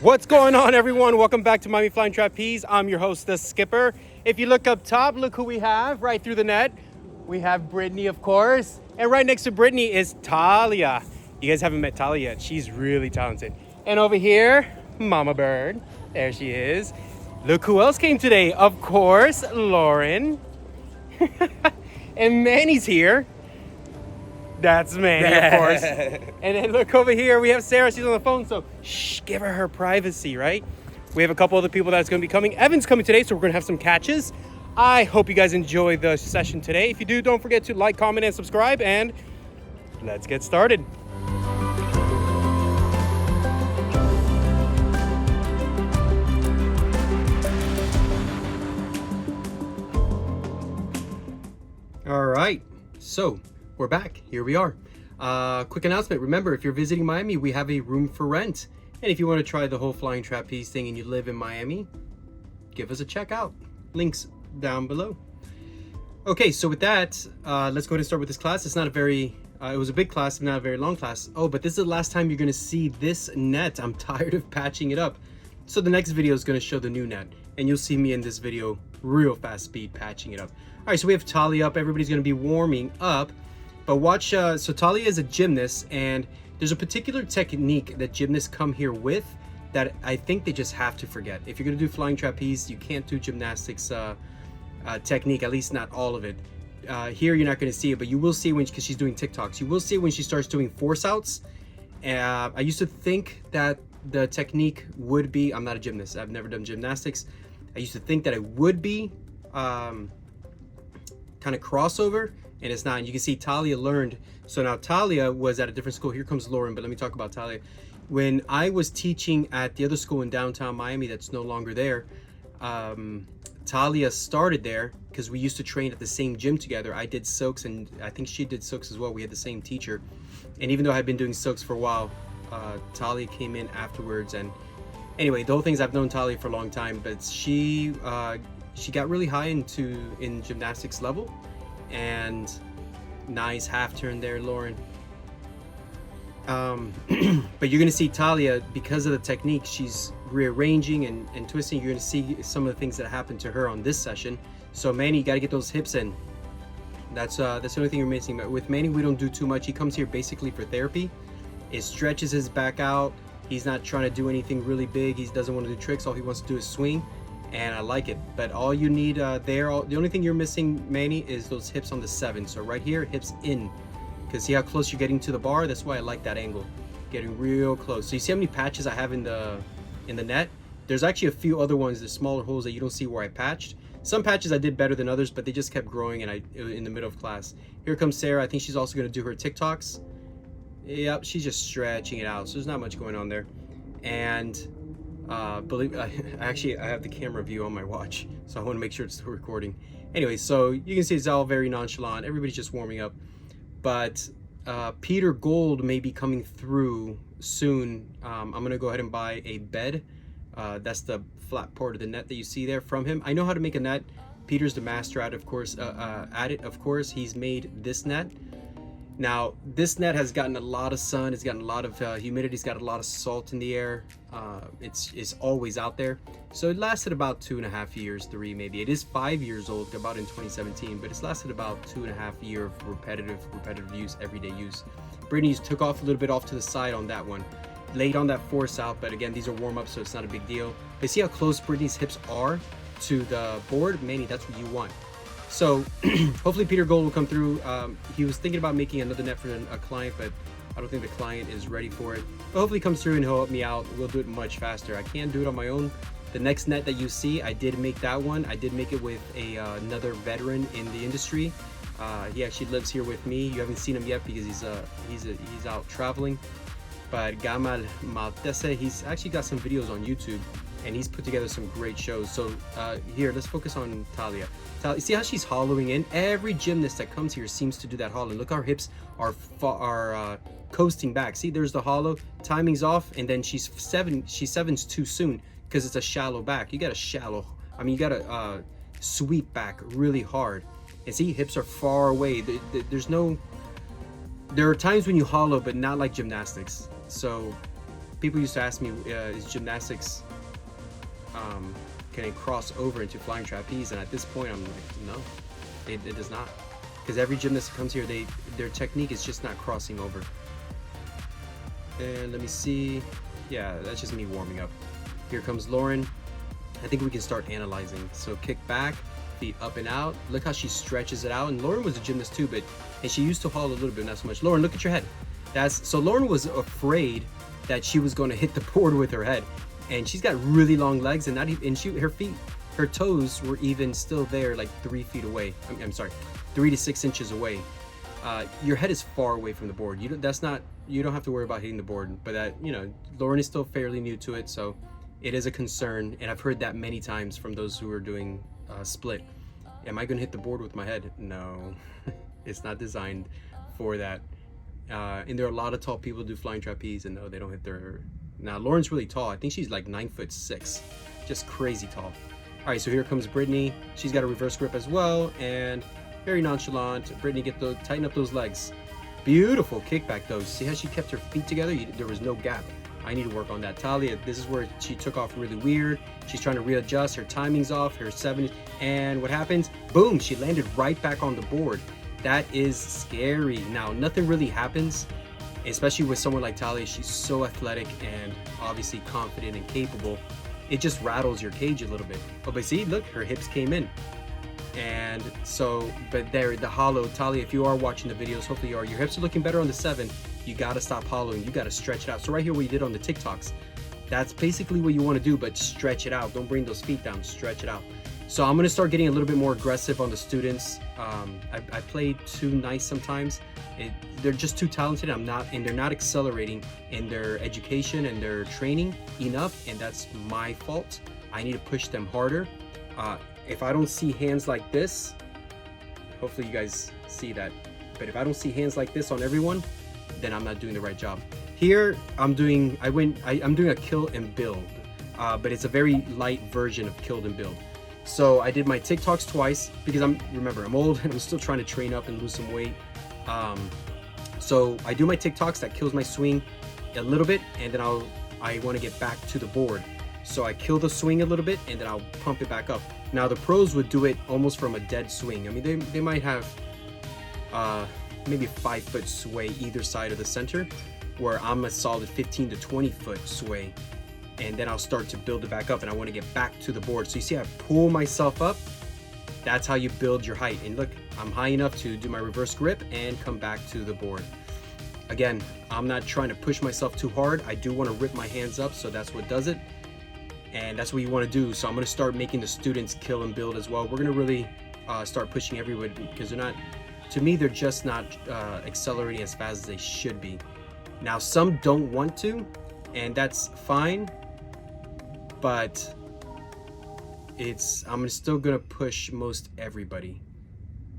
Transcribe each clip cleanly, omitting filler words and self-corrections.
What's going on, everyone? Welcome back to Miami Flying Trapeze. I'm your host, the Skipper. If you look up top, look who we have right through the net. We have Brittany, of course. And right next to Brittany is Talia. You guys haven't met Talia yet. She's really talented. And over here, Momma Bird. There she is. Look who else came today. Of course, Lauren. And Manny's here. That's Manny, of course. And then look over here, we have Sara. She's on the phone, so shh, give her privacy, right? We have a couple other people that's going to be coming. Evan's coming today, so we're going to have some catches. I hope you guys enjoy the session today. If you do, don't forget to like, comment, and subscribe, and let's get started. All right, so we're back. Here we are. Quick announcement. Remember, if you're visiting Miami, we have a room for rent. And if you want to try the whole flying trapeze thing and you live in Miami, give us a check out. Links down below. Okay, so with that, let's go ahead and start with this class. It's not a very, it was a big class, not a very long class. Oh, but this is the last time you're going to see this net. I'm tired of patching it up. So the next video is going to show the new net. And you'll see me in this video real fast speed patching it up. All right, so we have Talia up. Everybody's going to be warming up. But watch, so Talia is a gymnast, and there's a particular technique that gymnasts come here with that I think they just have to forget. If you're going to do flying trapeze, you can't do gymnastics technique, at least not all of it. Here you're not going to see it, but you will see when, because she's doing TikToks, you will see when she starts doing force outs. I used to think that the technique would be, I'm not a gymnast, I've never done gymnastics. I used to think that it would be kind of crossover, and it's not. And you can see Talia learned. So now Talia was at a different school. Here comes Lauren, but let me talk about Talia. When I was teaching at the other school in downtown Miami that's no longer there, Talia started there because we used to train at the same gym together. I did silks, and I think she did silks as well. We had the same teacher. And even though I had been doing silks for a while, Talia came in afterwards. And anyway, the whole thing is I've known Talia for a long time, but she got really high in gymnastics level. And nice half turn there, Lauren. But you're gonna see Talia, because of the technique, she's rearranging and twisting. You're gonna see some of the things that happened to her on this session. So Manny, you gotta get those hips in. That's the only thing you're missing. But with Manny, we don't do too much. He comes here basically for therapy. It stretches his back out. He's not trying to do anything really big. He doesn't want to do tricks. All he wants to do is swing. And I like it. But all you need the only thing you're missing, Manny, is those hips on the 7. So right here, hips in. Because see how close you're getting to the bar? That's why I like that angle. Getting real close. So you see how many patches I have in the net? There's actually a few other ones, the smaller holes that you don't see where I patched. Some patches I did better than others, but they just kept growing and in the middle of class. Here comes Sara. I think she's also going to do her TikToks. Yep, she's just stretching it out. So there's not much going on there. And I have the camera view on my watch, so I want to make sure it's still recording. Anyway, so you can see it's all very nonchalant. Everybody's just warming up. But Peter Gold may be coming through soon. I'm gonna go ahead and buy a bed. That's the flat part of the net that you see there from him. I know how to make a net. Peter's the master at it, of course. He's made this net. Now, this net has gotten a lot of sun. It's gotten a lot of humidity. It's got a lot of salt in the air. It's always out there. So it lasted about 2.5 years, 3 maybe. It is 5 years old, about in 2017, but it's lasted about 2.5 years of repetitive use, everyday use. Brittany's took off a little bit off to the side on that one. Laid on that force out, but again, these are warm-ups, so it's not a big deal. But see how close Brittany's hips are to the board? Manny, that's what you want. So hopefully Peter Gold will come through. He was thinking about making another net for a client, but I don't think the client is ready for it. But hopefully he comes through and he'll help me out. We'll do it much faster. I can't do it on my own. The next net that you see, I did make that one. I did make it with another veteran in the industry. He actually lives here with me. You haven't seen him yet because he's out traveling. But Gamal Maltese, he's actually got some videos on YouTube, and he's put together some great shows. So here, let's focus on Talia. See how she's hollowing in? Every gymnast that comes here seems to do that hollow. Look, our hips are coasting back. See, there's the hollow. Timing's off, and then she sevens too soon because it's a shallow back. You got to sweep back really hard. And see, hips are far away. There are times when you hollow, but not like gymnastics. So people used to ask me, is gymnastics, can it cross over into flying trapeze? And at this point, I'm like, no, it does not. Because every gymnast that comes here, their technique is just not crossing over. And let me see. Yeah, that's just me warming up. Here comes Lauren. I think we can start analyzing. So kick back, feet up and out. Look how she stretches it out. And Lauren was a gymnast too, and she used to haul a little bit, not so much. Lauren, look at your head. So Lauren was afraid that she was going to hit the board with her head. And she's got really long legs, and her toes were even still there, like 3 feet away. I'm sorry, 3 to 6 inches away. Your head is far away from the board. You don't have to worry about hitting the board. But that, Lauren is still fairly new to it, so it is a concern. And I've heard that many times from those who are doing split. Am I going to hit the board with my head? No, it's not designed for that. And there are a lot of tall people who do flying trapeze, and no, they don't hit their. Now Lauren's really tall. I think she's like 9'6", just crazy tall. All right, so here comes Brittany. She's got a reverse grip as well, and very nonchalant. Brittany, tighten up those legs. Beautiful kickback though. See how she kept her feet together? There was no gap. I need to work on that. Talia, this is where she took off really weird. She's trying to readjust. Her timing's off. Her 7, and what happens? Boom! She landed right back on the board. That is scary. Now, nothing really happens, especially with someone like Talia. She's so athletic and obviously confident and capable. It just rattles your cage a little bit. Oh, but see, look, her hips came in. And so, but there, the hollow, Talia, if you are watching the videos, hopefully you are, your hips are looking better on the 7. You gotta stop hollowing, you gotta stretch it out. So right here what you did on the TikToks, that's basically what you wanna do, but stretch it out. Don't bring those feet down, stretch it out. So I'm gonna start getting a little bit more aggressive on the students. I play too nice sometimes. They're just too talented. And they're not accelerating in their education and their training enough, and that's my fault. I need to push them harder. If I don't see hands like this, hopefully you guys see that, but if I don't see hands like this on everyone, then I'm not doing the right job. Here I'm doing a kill and build, but it's a very light version of killed and build. So I did my TikToks twice because remember I'm old and I'm still trying to train up and lose some weight. So I do my TikToks, that kills my swing a little bit, and then I want to get back to the board. So I kill the swing a little bit and then I'll pump it back up. Now the pros would do it almost from a dead swing. I mean, they might have maybe 5 foot sway either side of the center, where I'm a solid 15 to 20 foot sway. And then I'll start to build it back up, and I want to get back to the board. So you see I pull myself up. That's how you build your height. And look, I'm high enough to do my reverse grip and come back to the board. Again, I'm not trying to push myself too hard. I do want to rip my hands up, so that's what does it. And that's what you want to do. So I'm going to start making the students kill and build as well. We're going to really start pushing everybody, because they're just not accelerating as fast as they should be. Now, some don't want to, and that's fine, but I'm still going to push most everybody.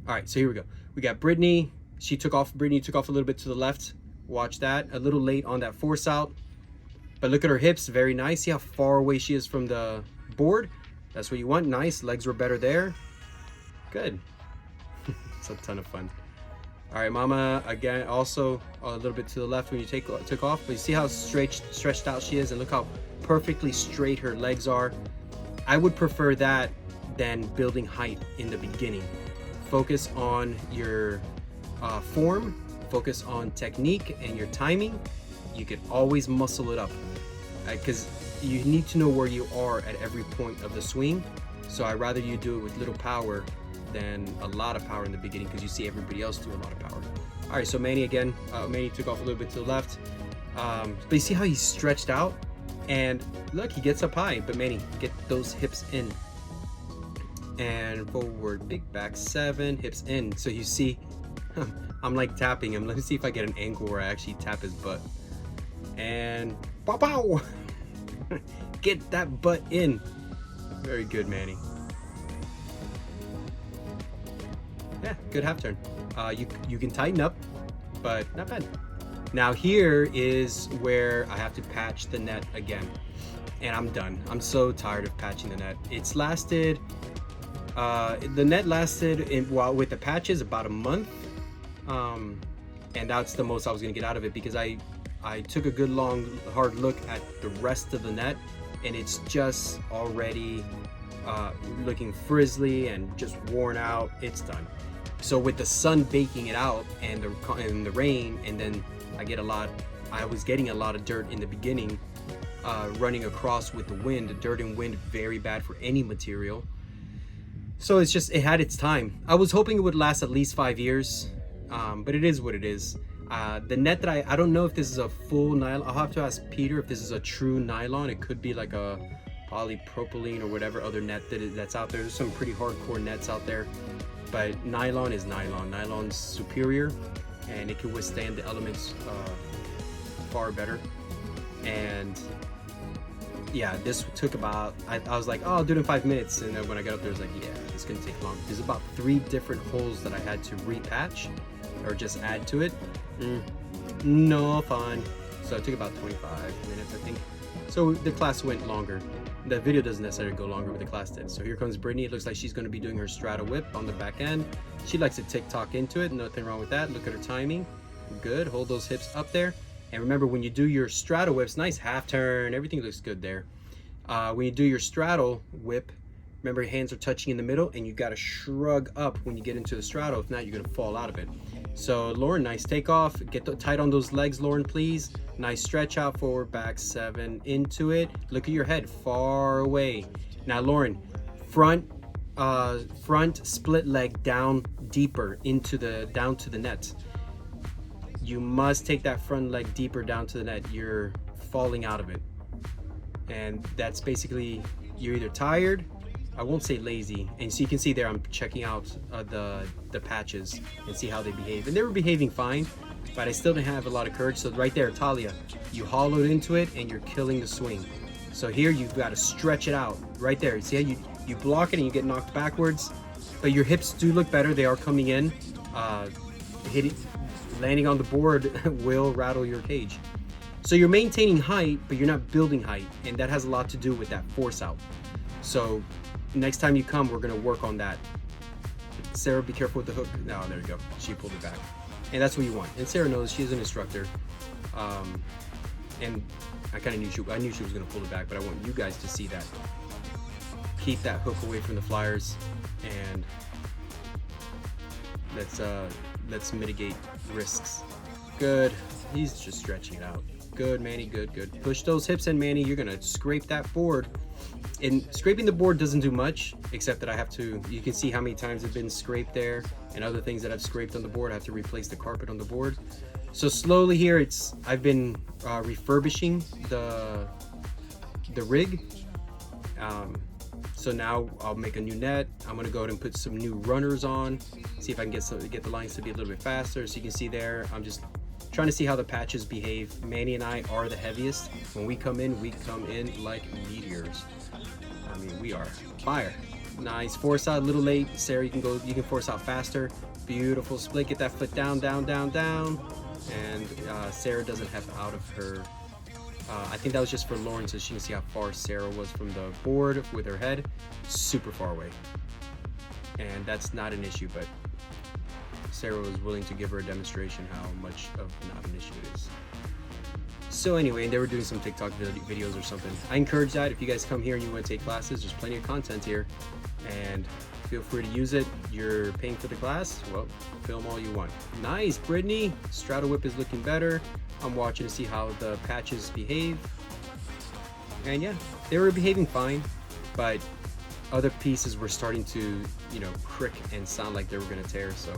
All right, so here we go. We got Brittany. Brittany took off a little bit to the left. Watch that. A little late on that force out. But look at her hips, very nice. See how far away she is from the board? That's what you want. Nice, legs were better there. Good. It's a ton of fun. All right, Mama, again, also a little bit to the left when you took off. But you see how stretched out she is, and look how perfectly straight her legs are. I would prefer that than building height in the beginning. Focus on your form, focus on technique and your timing. You can always muscle it up, because you need to know where you are at every point of the swing. So I'd rather you do it with little power than a lot of power in the beginning, because you see everybody else do a lot of power. All right, so Manny again. Manny took off a little bit to the left, but you see how he's stretched out, and look, he gets up high. But Manny, get those hips in and forward, big back 7, hips in. So you see, I'm like tapping him. Let me see if I get an angle where I actually tap his butt. And pow pow. Get that butt in. Very good, Manny. Yeah, good half turn. You can tighten up, but not bad. Now here is where I have to patch the net again, and I'm done. I'm so tired of patching the net. It's lasted, the net lasted with the patches about a month, and that's the most I was gonna get out of it, because I I took a good long hard look at the rest of the net, and it's just already looking frizzly and just worn out. It's done. So with the sun baking it out and the rain, and then I was getting a lot of dirt in the beginning, running across with the wind. Dirt and wind, very bad for any material. So it had its time. I was hoping it would last at least 5 years, but it is what it is. The net that I don't know if this is a full nylon. I'll have to ask Peter if this is a true nylon. It could be like a polypropylene or whatever other net that's out there. There's some pretty hardcore nets out there, but nylon is nylon. Nylon's superior, and it can withstand the elements far better. And yeah, this took about, I was like, oh, I'll do it in 5 minutes. And then when I got up there, I was like, yeah, it's gonna take long. There's about 3 different holes that I had to repatch or just add to it. No fun. So it took about 25 minutes, I think. So the class went longer. The video doesn't necessarily go longer, but the class did. So here comes Brittany. It looks like she's gonna be doing her straddle whip on the back end. She likes to tick-tock into it, nothing wrong with that. Look at her timing. Good, hold those hips up there. And remember, when you do your straddle whips, nice half turn, everything looks good there. When you do your straddle whip, remember your hands are touching in the middle, and you gotta shrug up when you get into the straddle. If not, you're gonna fall out of it. So Lauren, nice takeoff. Get tight on those legs, Lauren, please. Nice stretch out, forward, back, 7, into it. Look at your head, far away. Now Lauren, front split leg down deeper down to the net. You must take that front leg deeper down to the net. You're falling out of it. And that's basically, you're either tired, I won't say lazy. And so you can see there, I'm checking out the patches and see how they behave. And they were behaving fine, but I still didn't have a lot of courage. So right there, Talia, you hollowed into it and you're killing the swing. So here you've got to stretch it out right there. See how you block it and you get knocked backwards, but your hips do look better. They are coming in. Landing on the board will rattle your cage. So you're maintaining height, but you're not building height, and that has a lot to do with that force out. So next time you come, we're gonna work on that. Sara, be careful with the hook. No, there you go. She pulled it back, and that's what you want. And Sara knows, she's an instructor, and I kind of knew I knew she was gonna pull it back, but I want you guys to see that. Keep that hook away from the flyers, and let's mitigate risks. Good. He's just stretching it out. Good, Manny. Good, good. Push those hips in, Manny. You're gonna scrape that board. And scraping the board doesn't do much, except that I have to, you can see how many times I've been scraped there, and other things that I've scraped on the board. I have to replace the carpet on the board. So slowly here, I've been refurbishing the rig. So now I'll make a new net. I'm gonna go ahead and put some new runners on, see if I can get the lines to be a little bit faster. So you can see there, I'm just trying to see how the patches behave. Manny and I are the heaviest. When we come in like meteors. I mean, we are fire. Nice force out, a little late. Sara, you can force out faster. Beautiful split, get that foot down, down, down, down. And Sara doesn't have out of her. I think that was just for Lauren, so she can see how far Sara was from the board with her head. Super far away. And that's not an issue, but Sara was willing to give her a demonstration how much of not an issue it is. So anyway, and they were doing some TikTok videos or something. I encourage that. If you guys come here and you want to take classes, there's plenty of content here, and feel free to use it. You're paying for the class, well, film all you want. Nice, Brittany. Straddle whip is looking better. I'm watching to see how the patches behave. And yeah, they were behaving fine, but other pieces were starting to, crick and sound like they were gonna tear. So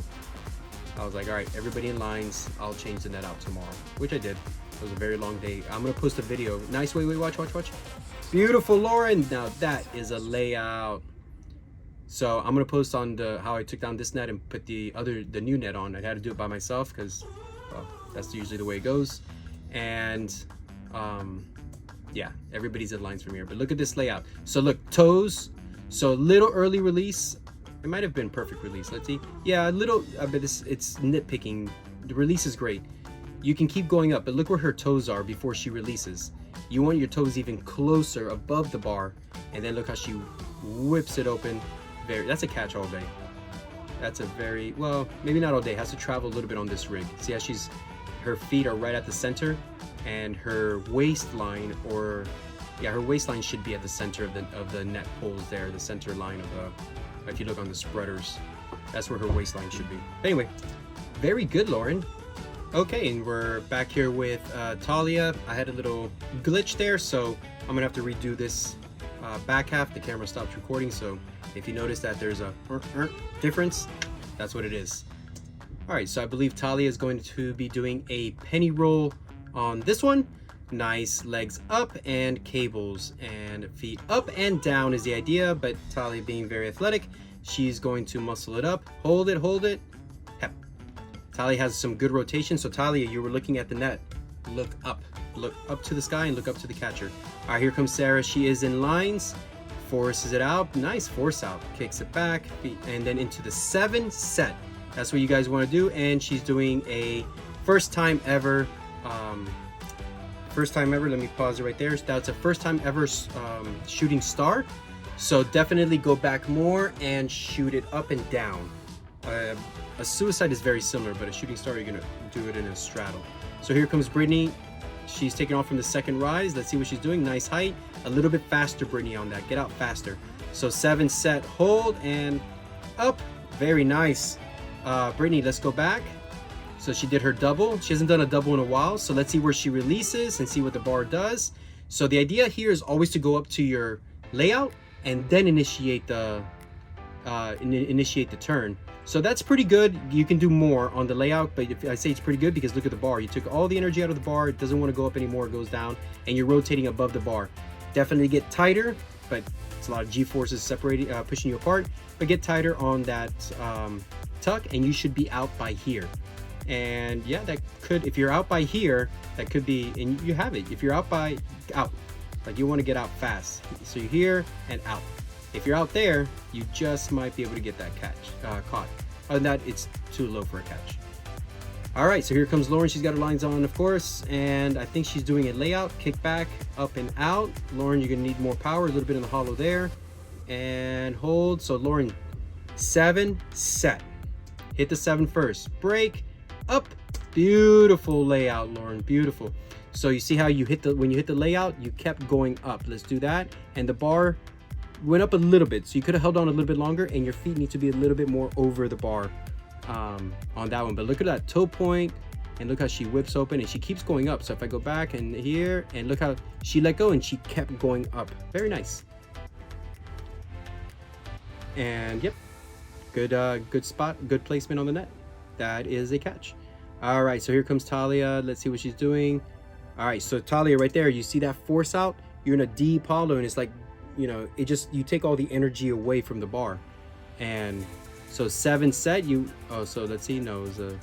I was like, all right, everybody in lines. I'll change the net out tomorrow, which I did. It was a very long day. I'm gonna post a video. Nice, wait, watch. Beautiful, Lauren. Now that is a layout. So I'm gonna post on how I took down this net and put the new net on. I had to do it by myself because, well, that's usually the way it goes. And yeah, everybody's in lines from here. But look at this layout. So look, toes. So little early release. It might have been perfect release. Let's see. Yeah, a little. But it's nitpicking. The release is great. You can keep going up, but look where her toes are before she releases. You want your toes even closer above the bar, and then look how she whips it open. That's a catch all day. That's a very, well, maybe not all day. Has to travel a little bit on this rig. See how she's her feet are right at the center, and her waistline, or yeah, her waistline should be at the center of the net poles there, the center line of the, if you look on the spreaders, that's where her waistline should be. Anyway, very good, Lauren. Okay, and we're back here with Talia. I had a little glitch there, so I'm gonna have to redo this back half. The camera stopped recording, so if you notice that there's a difference, that's what it is. All right, so I believe Talia is going to be doing a penny roll on this one. Nice, legs up and cables, and feet up and down is the idea, but Talia being very athletic, she's going to muscle it up. Hold it, hep. Talia has some good rotation, so Talia, you were looking at the net. Look up to the sky and look up to the catcher. All right, here comes Sara. She is in lines, forces it out. Nice force out, kicks it back, and then into the 7 set. That's what you guys want to do, and she's doing a first time ever. Let me pause it right there. That's a first time ever shooting star. So definitely go back more and shoot it up and down. A suicide is very similar, but a shooting star, you're gonna do it in a straddle. So here comes Brittany. She's taking off from the second rise. Let's see what she's doing. Nice height. A little bit faster, Brittany, on that. Get out faster. So 7 set, hold and up. Very nice. Brittany, let's go back. So she did her double. She hasn't done a double in a while. So let's see where she releases and see what the bar does. So the idea here is always to go up to your layout and then initiate the turn. So that's pretty good. You can do more on the layout, but if I say it's pretty good because look at the bar. You took all the energy out of the bar. It doesn't want to go up anymore. It goes down, and you're rotating above the bar. Definitely get tighter, but it's a lot of G-forces separating, pushing you apart. But get tighter on that tuck, and you should be out by here. And yeah, that could, if you're out by here, that could be, and you have it. If you're out, like you want to get out fast. So you're here and out. If you're out there, you just might be able to get that catch, caught. Other than that, it's too low for a catch. All right, so here comes Lauren. She's got her lines on, of course, and I think she's doing a layout, kick back, up and out. Lauren, you're gonna need more power, a little bit in the hollow there, and hold. So Lauren, 7 set. Hit the 7 first, break, up. Beautiful layout, Lauren, beautiful. So you see how you hit when you hit the layout, you kept going up. Let's do that, and the bar went up a little bit, so you could have held on a little bit longer, and your feet need to be a little bit more over the bar on that one. But look at that toe point, and look how she whips open, and she keeps going up. So if I go back and here, and look how she let go and she kept going up. Very nice. And yep, good spot, good placement on the net. That is a catch. All right, so here comes Talia. Let's see what she's doing. All right, so Talia right there, you see that force out? You're in a deep hollow, and it's like, you know, it just, you take all the energy away from the bar. And so 7 set, so let's see, no, it was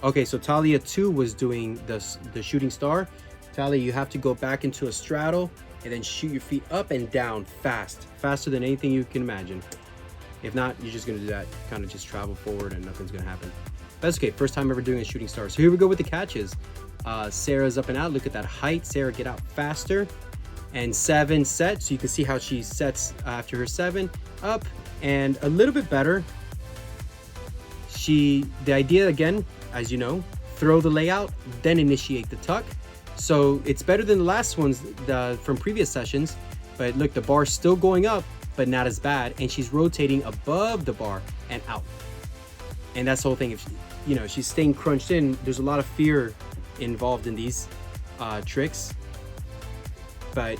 okay, so Talia 2 was doing the shooting star. Talia, you have to go back into a straddle and then shoot your feet up and down faster than anything you can imagine. If not, you're just gonna do that, kind of just travel forward and nothing's gonna happen. That's okay, first time ever doing a shooting star. So here we go with the catches. Sara's up and out, look at that height. Sara, get out faster. And 7 set, so you can see how she sets after her 7, up and a little bit better. The idea again, as you know, throw the layout, then initiate the tuck. So it's better than the last ones from previous sessions, but look, the bar's still going up, but not as bad, and she's rotating above the bar and out. And that's the whole thing. If you know, she's staying crunched in, there's a lot of fear involved in these tricks.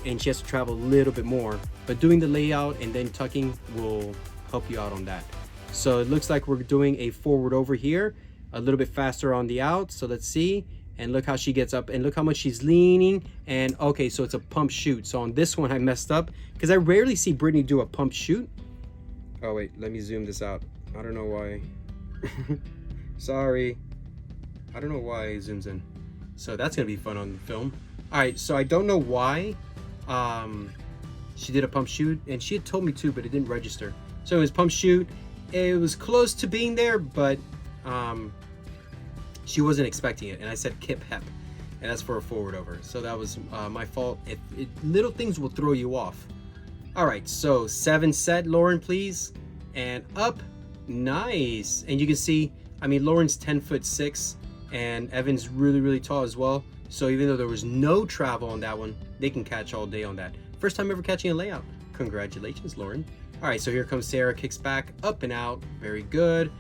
And she has to travel a little bit more, but doing the layout and then tucking will help you out on that. So it looks like we're doing a forward over here, a little bit faster on the out. So let's see, and look how she gets up, and look how much she's leaning. And okay, so it's a pump shoot. So on this one I messed up because I rarely see Brittany do a pump shoot. Oh wait, let me zoom this out. I don't know why. Sorry, I don't know why it zooms in. So that's gonna be fun on the film. All right, so I don't know why she did a pump shoot, and she had told me to, but it didn't register. So it was pump shoot. It was close to being there, but she wasn't expecting it, and I said kip hep, and that's for a forward over. So that was my fault. Little things will throw you off. All right, so 7 set, Lauren, please, and up. Nice. And you can see, I mean, Lauren's 10'6". and Evan's really tall as well. So even though there was no travel on that one, they can catch all day on that. First time ever catching a layout. Congratulations, Lauren. All right, so here comes Sara, kicks back, up and out, very good.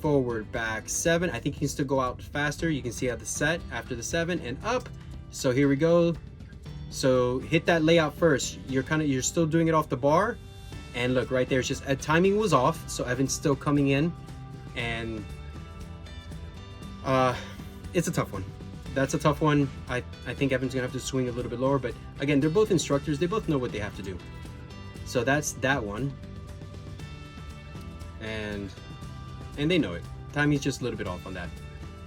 Forward, back, 7. I think you can still go out faster. You can see at the set after the 7 and up. So here we go. So hit that layout first. You're still doing it off the bar, and look right there. It's just timing was off, so Evan's still coming in, and it's a tough one. That's a tough one. I think Evan's gonna have to swing a little bit lower, but again, they're both instructors. They both know what they have to do. So that's that one, and they know it. Timing's just a little bit off on that,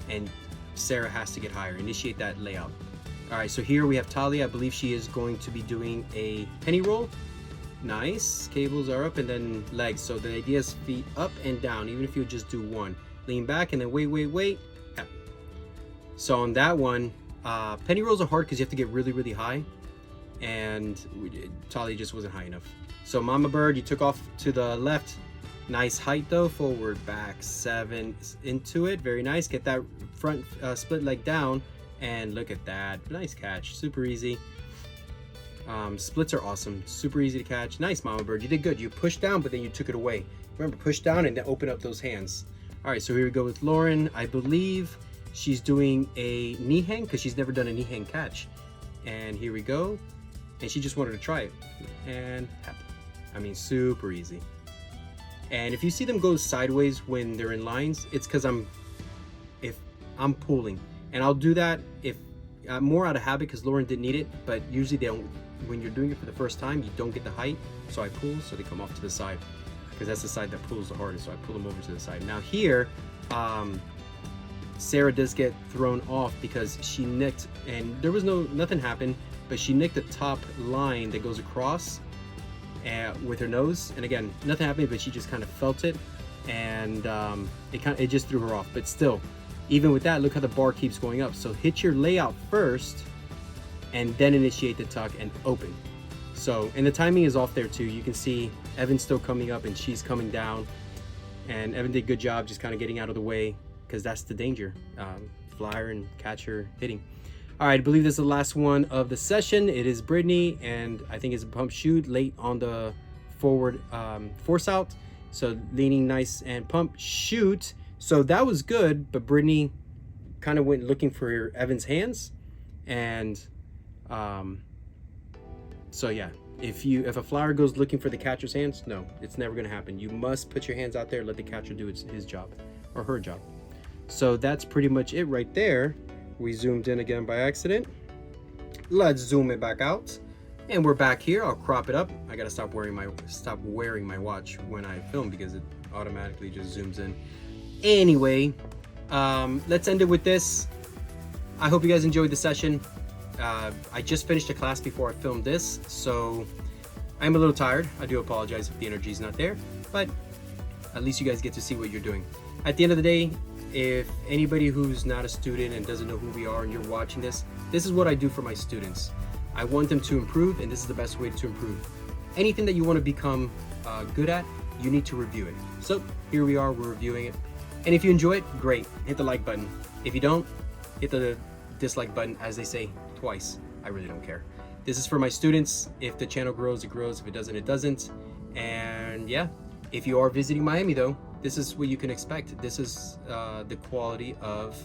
and Sara has to get higher. Initiate that layout. All right, so here we have Talia. I believe she is going to be doing a penny roll. Nice. Cables are up and then legs. So the idea is feet up and down, even if you just do one. Lean back and then wait. Yeah. So on that one, penny rolls are hard because you have to get really high, and Talia just wasn't high enough. So Momma Bird, you took off to the left. Nice height though. Forward, back, 7 into it. Very nice. Get that front split leg down. And look at that, nice catch, super easy. Splits are awesome, super easy to catch. Nice, Momma Bird, you did good. You pushed down, but then you took it away. Remember, push down and then open up those hands. All right, so here we go with Lauren. I believe she's doing a knee hang because she's never done a knee hang catch. And here we go. And she just wanted to try it. And I mean, super easy. And if you see them go sideways when they're in lines, it's because I'm pulling. And I'll do that if more out of habit because Lauren didn't need it, but usually they don't. When you're doing it for the first time, you don't get the height, so I pull, so they come off to the side because that's the side that pulls the hardest. So I pull them over to the side. Now here, Sara does get thrown off because she nicked, and there was nothing happened, but she nicked the top line that goes across with her nose, and again, nothing happened, but she just kind of felt it, and it just threw her off. But still. Even with that, look how the bar keeps going up. So hit your layout first and then initiate the tuck and open. So, and the timing is off there too. You can see Evan's still coming up and she's coming down. And Evan did a good job just kind of getting out of the way because that's the danger. Flyer and catcher hitting. All right, I believe this is the last one of the session. It is Brittany, and I think it's a pump shoot late on the forward force out. So leaning nice and pump shoot. So that was good, but Brittany kind of went looking for Evan's hands, and so yeah, if a flower goes looking for the catcher's hands, no, it's never going to happen. You must put your hands out there, let the catcher do his job or her job. So that's pretty much it right there. We zoomed in again by accident. Let's zoom it back out, and we're back here. I'll crop it up. I gotta stop wearing my watch when I film because it automatically just zooms in. Anyway, let's end it with this. I hope you guys enjoyed the session. I just finished a class before I filmed this, so I'm a little tired. I do apologize if the energy's not there, but at least you guys get to see what you're doing. At the end of the day, if anybody who's not a student and doesn't know who we are and you're watching this is what I do for my students. I want them to improve, and this is the best way to improve. Anything that you want to become good at, you need to review it. So here we are, we're reviewing it. And if you enjoy it, great, hit the like button. If you don't, hit the dislike button, as they say, twice. I really don't care. This is for my students. If the channel grows, it grows. If it doesn't, it doesn't. And yeah, if you are visiting Miami though, this is what you can expect. This is the quality of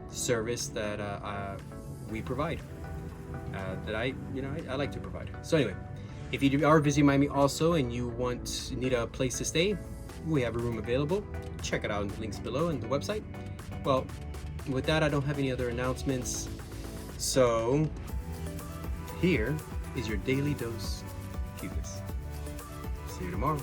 service that we provide, that I like to provide. So anyway, if you are visiting Miami also and you need a place to stay, we have a room available. Check it out in the links below in the website. Well, with that, I don't have any other announcements. So here is your daily dose of cuteness. See you tomorrow.